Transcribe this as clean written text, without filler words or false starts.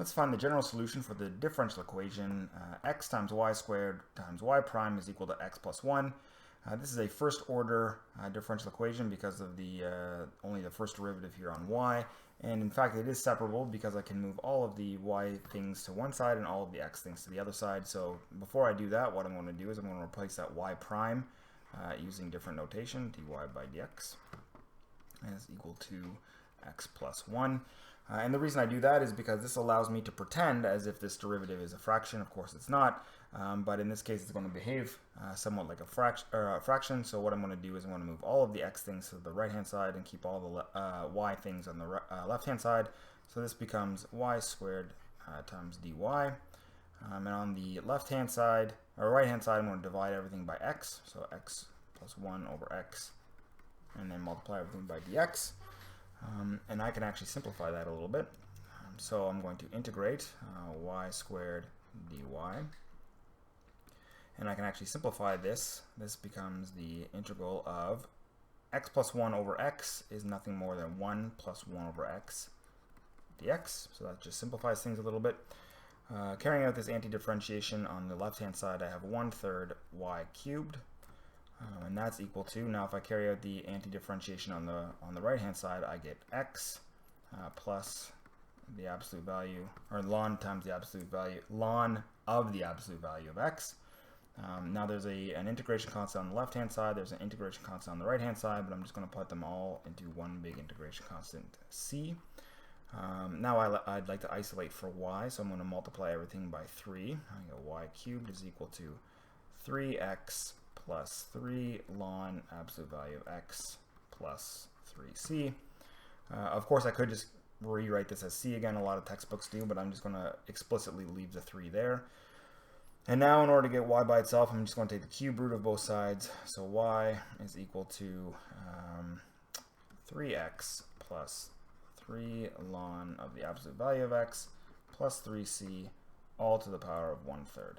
Let's find the general solution for the differential equation x times y squared times y prime is equal to x plus 1. This is a first order differential equation because of the only the first derivative here on y, and in fact it is separable because I can move all of the y things to one side and all of the x things to the other side. So before I do that, what I'm going to do is I'm going to replace that y prime using different notation, dy by dx is equal to x plus 1. And the reason I do that is because this allows me to pretend as if this derivative is a fraction. Of course it's not, but in this case it's going to behave somewhat like a fraction. So what I'm going to do is I'm going to move all of the x things to the right hand side and keep all the y things on the left hand side. So this becomes y squared times dy. And on the left hand side, or right hand side, I'm going to divide everything by x. So x plus 1 over x, and then multiply everything by dx. And I can actually simplify that a little bit. So I'm going to integrate y squared dy. And I can actually simplify this. This becomes the integral of x plus 1 over x is nothing more than 1 plus 1 over x dx. So that just simplifies things a little bit. Carrying out this anti-differentiation on the left-hand side, I have 1/3 y cubed. And that's equal to, now if I carry out the anti-differentiation on the right hand side, I get x plus the absolute value, or ln times the absolute value, ln of the absolute value of x. Now there's an integration constant on the left hand side, there's an integration constant on the right hand side, but I'm just going to put them all into one big integration constant c. Now I'd like to isolate for y, so I'm going to multiply everything by 3. I go y cubed is equal to 3x plus 3 ln absolute value of x plus 3c. Of course, I could just rewrite this as c again. A lot of textbooks do, but I'm just going to explicitly leave the 3 there. And now in order to get y by itself, I'm just going to take the cube root of both sides. So y is equal to 3x plus 3 ln of the absolute value of x plus 3c all to the power of 1/3.